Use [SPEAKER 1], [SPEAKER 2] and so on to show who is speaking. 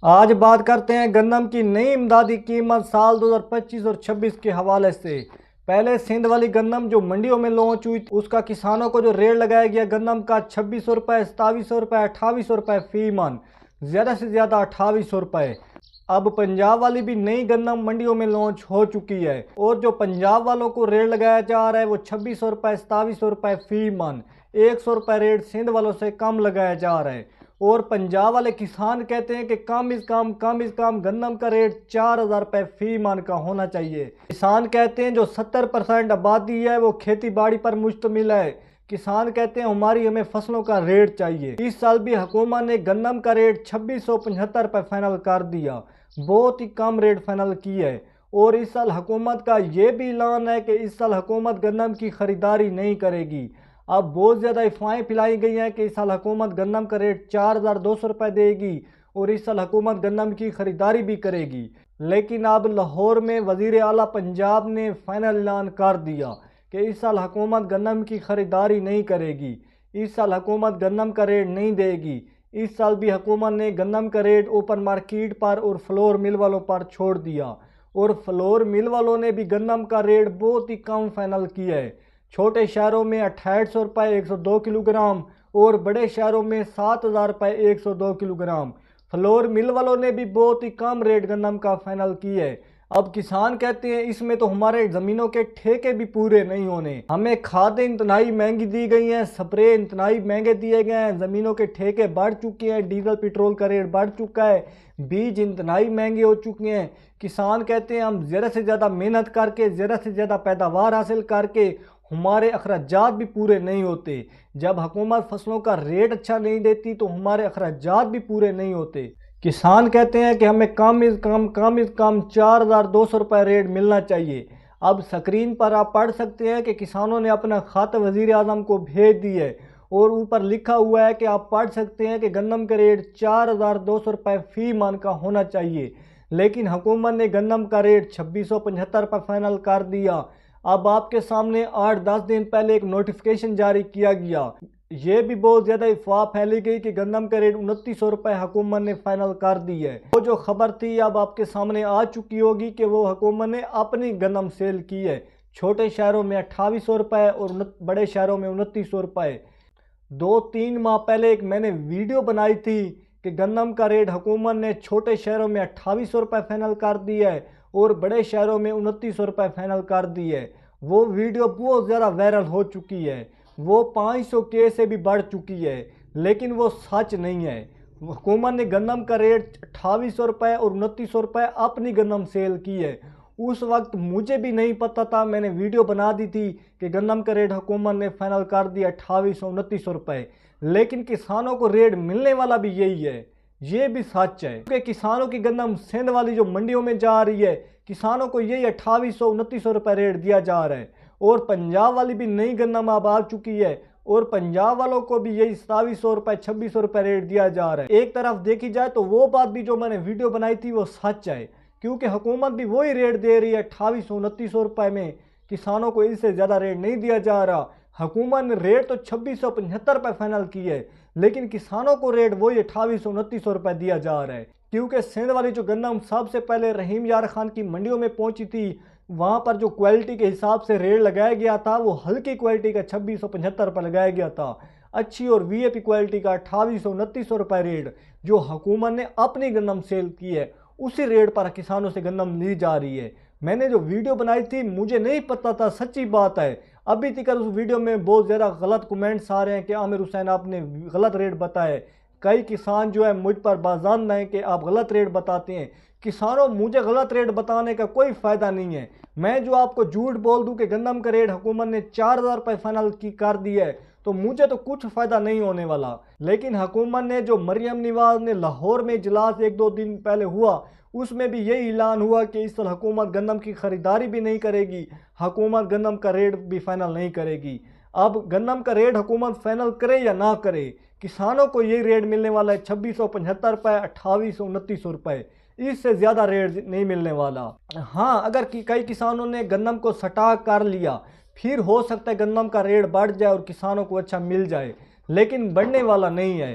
[SPEAKER 1] آج بات کرتے ہیں گندم کی نئی امدادی قیمت سال 2025 اور 26 کے حوالے سے۔ پہلے سندھ والی گندم جو منڈیوں میں لانچ ہوئی اس کا کسانوں کو جو ریٹ لگایا گیا گندم کا 2600 روپے، 2700 روپے، 2800 روپے فی من، زیادہ سے زیادہ 2800 روپے۔ اب پنجاب والی بھی نئی گندم منڈیوں میں لانچ ہو چکی ہے اور جو پنجاب والوں کو ریٹ لگایا جا رہا ہے وہ 2600 روپے، 2700 روپے فی من، 100 روپے ریٹ سندھ والوں سے کم لگایا جا رہا ہے۔ اور پنجاب والے کسان کہتے ہیں کہ کم از کم گندم کا ریٹ 4000 روپے فی من کا ہونا چاہیے۔ کسان کہتے ہیں جو 70% آبادی ہے وہ کھیتی باڑی پر مشتمل ہے۔ کسان کہتے ہیں ہمیں فصلوں کا ریٹ چاہیے۔ اس سال بھی حکومت نے گندم کا ریٹ 2675 روپے فائنل کر دیا، بہت ہی کم ریٹ فائنل کی ہے۔ اور اس سال حکومت کا یہ بھی اعلان ہے کہ اس سال حکومت گندم کی خریداری نہیں کرے گی۔ اب بہت زیادہ افواہیں پھیلائی گئی ہیں کہ اس سال حکومت گندم کا ریٹ 4200 روپے دے گی اور اس سال حکومت گندم کی خریداری بھی کرے گی۔ لیکن اب لاہور میں وزیر اعلیٰ پنجاب نے فائنل اعلان کر دیا کہ اس سال حکومت گندم کی خریداری نہیں کرے گی، اس سال حکومت گندم کا ریٹ نہیں دے گی۔ اس سال بھی حکومت نے گندم کا ریٹ اوپن مارکیٹ پر اور فلور مل والوں پر چھوڑ دیا، اور فلور مل والوں نے بھی گندم کا ریٹ بہت ہی کم فائنل کیا ہے۔ چھوٹے شہروں میں 6800 روپے 102 کلو گرام اور بڑے شہروں میں 7000 روپے 102 کلو گرام۔ فلور مل والوں نے بھی بہت ہی کم ریٹ گندم کا فائنل کی ہے۔ اب کسان کہتے ہیں اس میں تو ہمارے زمینوں کے ٹھیکے بھی پورے نہیں ہونے، ہمیں کھادیں انتہائی مہنگی دی گئی ہیں، سپرے انتہائی مہنگے دیے گئے ہیں، زمینوں کے ٹھیکے بڑھ چکے ہیں، ڈیزل پیٹرول کا ریٹ بڑھ چکا ہے، بیج انتہائی مہنگے ہو چکے ہیں۔ کسان کہتے ہیں ہم زیادہ سے زیادہ محنت کر کے، زیادہ سے زیادہ پیداوار حاصل کر کے ہمارے اخراجات بھی پورے نہیں ہوتے۔ جب حکومت فصلوں کا ریٹ اچھا نہیں دیتی تو ہمارے اخراجات بھی پورے نہیں ہوتے۔ کسان کہتے ہیں کہ ہمیں کم از کم 4200 روپے ریٹ ملنا چاہیے۔ اب سکرین پر آپ پڑھ سکتے ہیں کہ کسانوں نے اپنا خط وزیر اعظم کو بھیج دی ہے اور اوپر لکھا ہوا ہے کہ آپ پڑھ سکتے ہیں کہ گندم کا ریٹ 4200 روپے فی من کا ہونا چاہیے، لیکن حکومت نے گندم کا ریٹ 2675 روپے فائنل کر دیا۔ اب آپ کے سامنے 8-10 دن پہلے ایک نوٹیفیکیشن جاری کیا گیا، یہ بھی بہت زیادہ افواہ پھیلی گئی کہ گندم کا ریٹ 2900 روپے حکومت نے فائنل کر دی ہے۔ وہ جو خبر تھی اب آپ کے سامنے آ چکی ہوگی کہ وہ حکومت نے اپنی گندم سیل کی ہے، چھوٹے شہروں میں 2800 روپے اور بڑے شہروں میں 2900 روپے۔ 2-3 ماہ پہلے ایک میں نے ویڈیو بنائی تھی کہ گندم کا ریٹ حکومت نے چھوٹے شہروں میں 2800 روپے فائنل کر دیا ہے اور بڑے شہروں میں 2900 روپے فائنل کر دی ہے۔ وہ ویڈیو بہت زیادہ وائرل ہو چکی ہے، وہ 500 کے سے بھی بڑھ چکی ہے، لیکن وہ سچ نہیں ہے۔ حکومت نے گندم کا ریٹ 2800 روپے اور 2900 روپے اپنی گندم سیل کی ہے۔ اس وقت مجھے بھی نہیں پتہ تھا، میں نے ویڈیو بنا دی تھی کہ گندم کا ریٹ حکومت نے فائنل کر دیا 2800-2900 روپے، لیکن کسانوں کو ریٹ ملنے والا بھی یہی ہے، یہ بھی سچ ہے کیونکہ کسانوں کی گندم سندھ والی جو منڈیوں میں جا رہی ہے کسانوں کو یہی 2800-2900 روپے ریٹ دیا جا رہا ہے، اور پنجاب والی بھی نئی گندم اب آ چکی ہے اور پنجاب والوں کو بھی یہی 2700 روپے 2600 روپے ریٹ دیا جا رہا ہے۔ ایک طرف دیکھی جائے تو وہ بات بھی جو میں نے ویڈیو بنائی تھی وہ سچ ہے، کیونکہ حکومت بھی وہی ریٹ دے رہی ہے 2800-2900 روپے میں، کسانوں کو اس سے زیادہ ریٹ نہیں دیا جا رہا۔ حکومت نے ریٹ تو 2675 روپے فائنل کی ہے، لیکن کسانوں کو ریٹ وہی 2800-2900 روپے دیا جا رہا ہے، کیونکہ سندھ والی جو گندم سب سے پہلے رحیم یار خان کی منڈیوں میں پہنچی تھی وہاں پر جو کوالٹی کے حساب سے ریٹ لگایا گیا تھا وہ ہلکی کوالٹی کا 2675 روپے لگایا گیا تھا، اچھی اور وی اے پی کوالٹی کا 2800-2900 روپے ریٹ جو حکومت نے اپنی گندم سیل کی ہے اسی ریٹ پر کسانوں سے گندم لی جا رہی ہے۔ میں نے جو ویڈیو بنائی تھی مجھے نہیں پتہ تھا، سچی بات ہے، ابھی تک اس ویڈیو میں بہت زیادہ غلط کمنٹس آ رہے ہیں کہ عامر حسین آپ نے غلط ریٹ بتائے، کئی کسان جو ہے مجھ پر بازان ہیں کہ آپ غلط ریٹ بتاتے ہیں۔ کسانوں مجھے غلط ریٹ بتانے کا کوئی فائدہ نہیں ہے، میں جو آپ کو جھوٹ بول دوں کہ گندم کا ریٹ حکومت نے 4000 روپے فائنل کر دی ہے تو مجھے تو کچھ فائدہ نہیں ہونے والا، لیکن حکومت نے جو مریم نواز نے لاہور میں اجلاس 1-2 دن پہلے ہوا اس میں بھی یہی اعلان ہوا کہ اس سال حکومت گندم کی خریداری بھی نہیں کرے گی، حکومت گندم کا ریٹ بھی فائنل نہیں کرے گی۔ اب گندم کا ریٹ حکومت فائنل کرے یا نہ کرے کسانوں کو یہی ریٹ ملنے والا ہے 2675 روپے 2800-2900 روپے، اس سے زیادہ ریٹ نہیں ملنے والا۔ ہاں اگر کئی کسانوں نے گندم کو سٹاک کر لیا پھر ہو سکتا ہے گندم کا ریٹ بڑھ جائے اور کسانوں کو اچھا مل جائے، لیکن بڑھنے والا نہیں ہے